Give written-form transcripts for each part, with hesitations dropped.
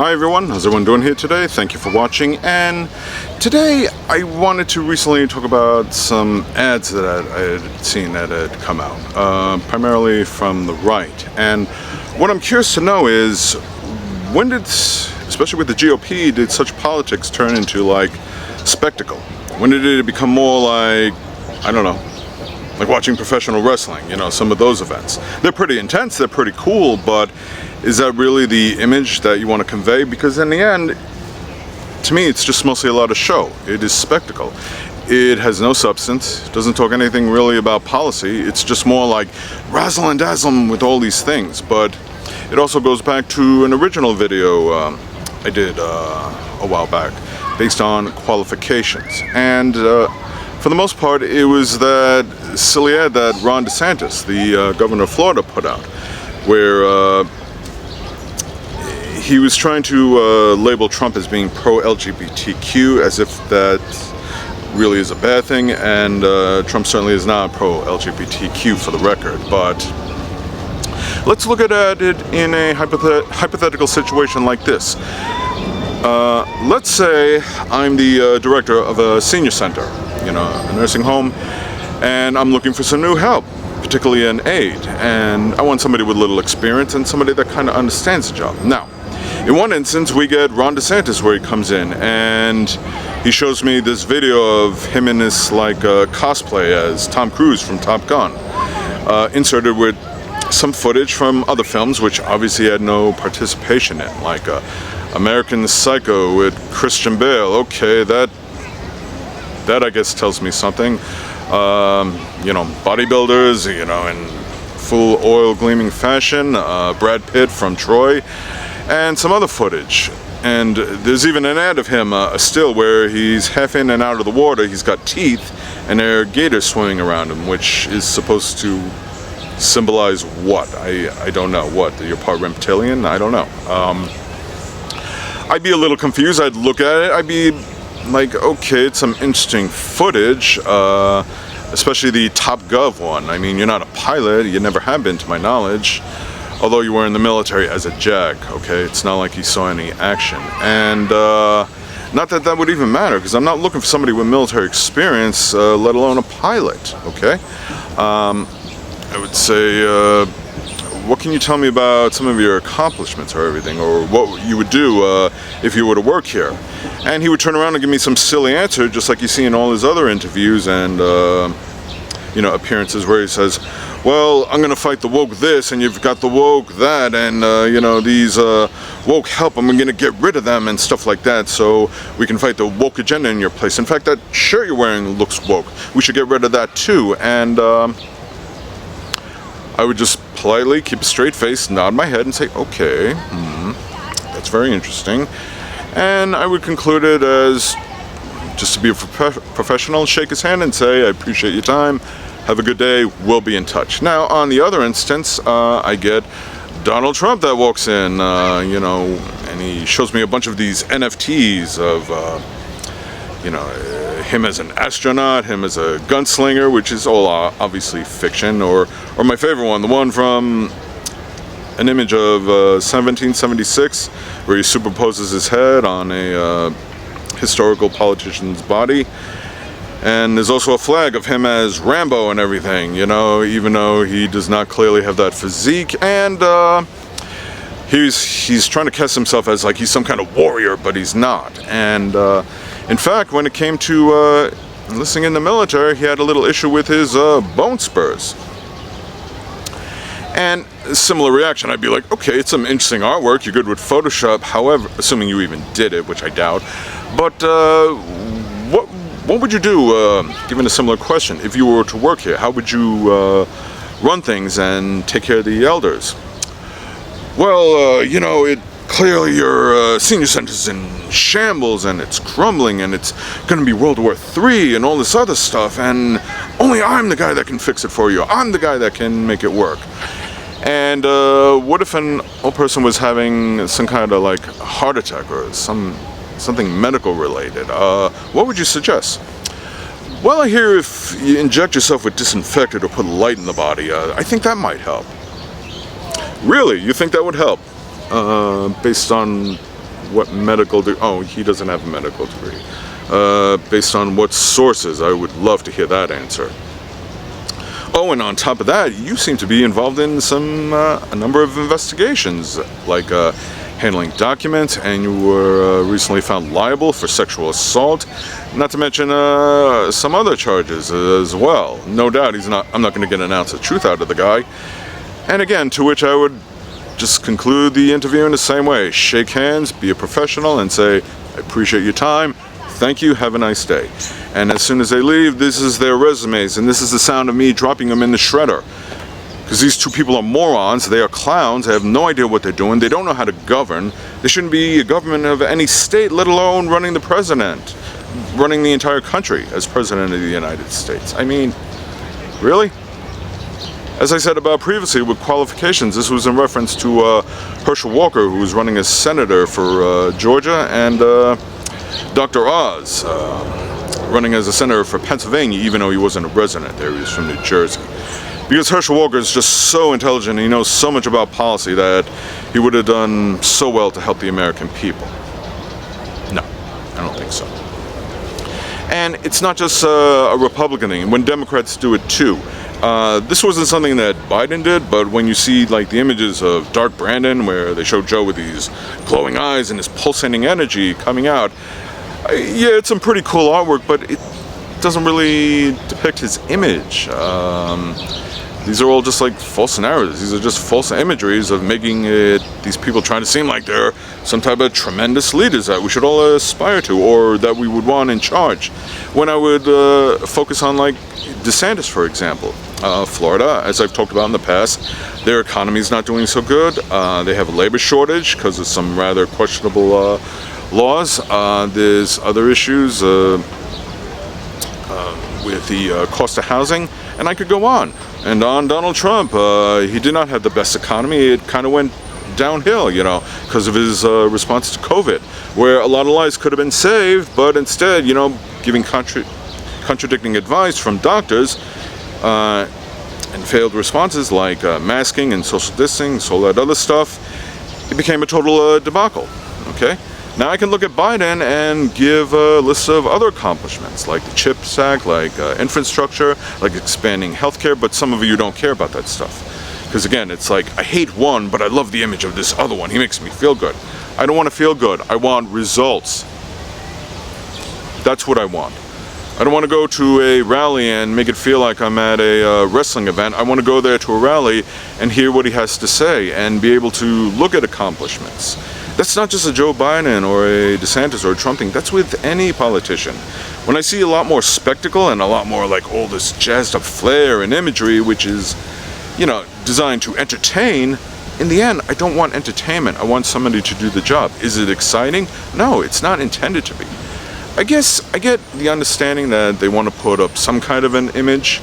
Hi everyone, how's everyone doing here today? Thank you for watching, and today I wanted to recently talk about some ads that I had seen that had come out, primarily from the right. And what I'm curious to know is, when did, especially with the GOP, did such politics turn into like spectacle? When did it become more like, I don't know, like watching professional wrestling, you know, some of those events? They're pretty intense, they're pretty cool, but is that really the image that you want to convey? Because in the end, to me, it's just mostly a lot of show. It is spectacle. It has no substance, doesn't talk anything really about policy. It's just more like razzle and dazzle with all these things. But it also goes back to an original video I did a while back based on qualifications. And for the most part, it was that silly ad that Ron DeSantis, the governor of Florida, put out, where he was trying to label Trump as being pro-LGBTQ, as if that really is a bad thing, and Trump certainly is not pro-LGBTQ, for the record. But let's look at it in a hypothetical situation like this. Let's say I'm the director of a senior center, you know, a nursing home, and I'm looking for some new help, particularly an aide, and I want somebody with little experience and somebody that kind of understands the job. Now, in one instance, we get Ron DeSantis, where he comes in and he shows me this video of him in this like cosplay as Tom Cruise from Top Gun, inserted with some footage from other films which obviously had no participation in, like American Psycho with Christian Bale. Okay, that I guess tells me something. You know, bodybuilders, you know, in full oil gleaming fashion, Brad Pitt from Troy, and some other footage. And there's even an ad of him, a still, where he's half in and out of the water. He's got teeth, and there are gators swimming around him, which is supposed to symbolize what? I don't know. What? You're part reptilian? I don't know. I'd be a little confused. I'd look at it. I'd be like, okay, it's some interesting footage, especially the Top Gov one. I mean, you're not a pilot. You never have been, to my knowledge. Although you were in the military as a JAG, okay? It's not like you saw any action. And not that that would even matter, because I'm not looking for somebody with military experience, let alone a pilot, okay? I would say, what can you tell me about some of your accomplishments or everything, or what you would do if you were to work here? And he would turn around and give me some silly answer, just like you see in all his other interviews and you know, appearances, where he says, well, I'm gonna fight the woke this, and you've got the woke that, and you know, these woke help, I'm gonna get rid of them and stuff like that, so we can fight the woke agenda in your place. In fact, that shirt you're wearing looks woke. We should get rid of that too. And I would just politely keep a straight face, nod my head, and say, okay, that's very interesting. And I would conclude it as just to be a professional, shake his hand and say, I appreciate your time, have a good day, we'll be in touch. Now, on the other instance, I get Donald Trump that walks in, you know, and he shows me a bunch of these NFTs of, you know, him as an astronaut, him as a gunslinger, which is all obviously fiction, or my favorite one, the one from an image of 1776, where he superposes his head on a historical politician's body. And there's also a flag of him as Rambo and everything, you know, even though he does not clearly have that physique. And he's trying to cast himself as like he's some kind of warrior, but he's not. And in fact, when it came to enlisting in the military, he had a little issue with his bone spurs. And a similar reaction, I'd be like, okay, it's some interesting artwork, you're good with Photoshop, however, assuming you even did it, which I doubt. But what would you do, given a similar question, if you were to work here? How would you run things and take care of the elders? Well, you know, clearly your senior center's in shambles, and it's crumbling, and it's going to be World War III and all this other stuff, and only I'm the guy that can fix it for you. I'm the guy that can make it work. And what if an old person was having some kind of like heart attack or something medical related? What would you suggest? Well, I hear if you inject yourself with disinfectant or put light in the body, I think that might help. Really? You think that would help? Based on what medical oh, he doesn't have a medical degree. Based on what sources? I would love to hear that answer. Oh, and on top of that, you seem to be involved in a number of investigations, like handling documents, and you were recently found liable for sexual assault, not to mention some other charges as well. No doubt I'm not going to get an ounce of truth out of the guy. And again, to which I would just conclude the interview in the same way. Shake hands, be a professional, and say, I appreciate your time, thank you, have a nice day. And as soon as they leave, this is their resumes, and this is the sound of me dropping them in the shredder. Because these two people are morons, they are clowns, they have no idea what they're doing, they don't know how to govern. They shouldn't be a government of any state, let alone running the president, running the entire country as president of the United States. I mean, really? As I said about previously with Qualifications, this was in reference to Herschel Walker, who was running as senator for Georgia, and Dr. Oz, running as a senator for Pennsylvania, even though he wasn't a resident there, he was from New Jersey. Because Herschel Walker is just so intelligent, and he knows so much about policy that he would have done so well to help the American people. No, I don't think so. And it's not just a Republican thing. When Democrats do it too. This wasn't something that Biden did, but when you see like the images of Dark Brandon, where they show Joe with these glowing eyes and his pulsating energy coming out, yeah, it's some pretty cool artwork, but it doesn't really depict his image. These are all just like false narratives. These are just false imageries of making it, these people trying to seem like they're some type of tremendous leaders that we should all aspire to, or that we would want in charge. When I would focus on like DeSantis, for example, Florida, as I've talked about in the past, their economy is not doing so good. They have a labor shortage because of some rather questionable laws. There's other issues with the cost of housing, and I could go on. And on Donald Trump, he did not have the best economy. It kind of went downhill, you know, because of his response to COVID, where a lot of lives could have been saved, but instead, you know, giving contradicting advice from doctors and failed responses like masking and social distancing, all that other stuff, it became a total debacle, okay? Now I can look at Biden and give a list of other accomplishments, like the CHIPS Act, like infrastructure, like expanding healthcare, but some of you don't care about that stuff. Because again, it's like, I hate one, but I love the image of this other one. He makes me feel good. I don't want to feel good. I want results. That's what I want. I don't want to go to a rally and make it feel like I'm at a wrestling event. I want to go there to a rally and hear what he has to say and be able to look at accomplishments. That's not just a Joe Biden or a DeSantis or a Trump thing. That's with any politician. When I see a lot more spectacle and a lot more like all this jazzed up flair and imagery, which is, you know, designed to entertain, in the end, I don't want entertainment. I want somebody to do the job. Is it exciting? No, it's not intended to be. I guess I get the understanding that they want to put up some kind of an image,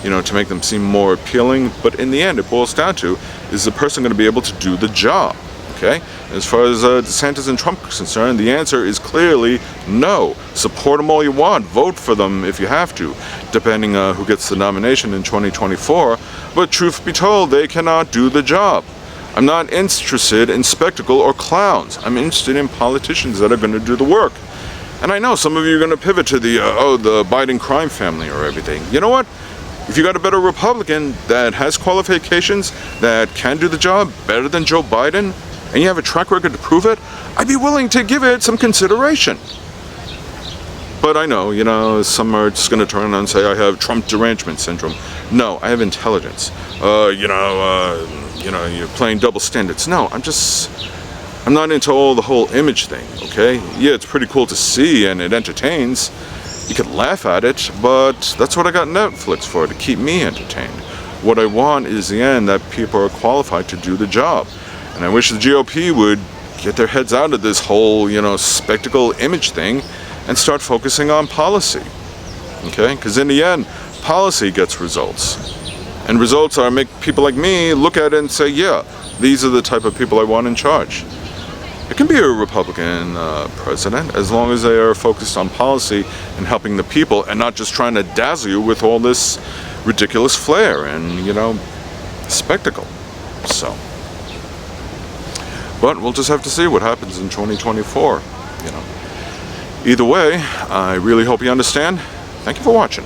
you know, to make them seem more appealing. But in the end, it boils down to, is the person going to be able to do the job? Okay? As far as DeSantis and Trump are concerned, the answer is clearly no. Support them all you want. Vote for them if you have to, depending on who gets the nomination in 2024. But truth be told, they cannot do the job. I'm not interested in spectacle or clowns. I'm interested in politicians that are going to do the work. And I know some of you are going to pivot to the Biden crime family or everything. You know what? If you got a better Republican that has qualifications, that can do the job better than Joe Biden, and you have a track record to prove it, I'd be willing to give it some consideration. But I know, you know, some are just going to turn around and say I have Trump derangement syndrome. No, I have intelligence. You know, you're playing double standards. No, I'm not into all the whole image thing, okay? Yeah, it's pretty cool to see and it entertains. You could laugh at it, but that's what I got Netflix for, to keep me entertained. What I want is the end that people are qualified to do the job. And I wish the GOP would get their heads out of this whole, you know, spectacle image thing and start focusing on policy, okay? Because in the end, policy gets results. And results are make people like me look at it and say, yeah, these are the type of people I want in charge. It can be a Republican president as long as they are focused on policy and helping the people and not just trying to dazzle you with all this ridiculous flair and, you know, spectacle. So, But we'll just have to see what happens in 2024, you know. Either way, I really hope you understand. Thank you for watching.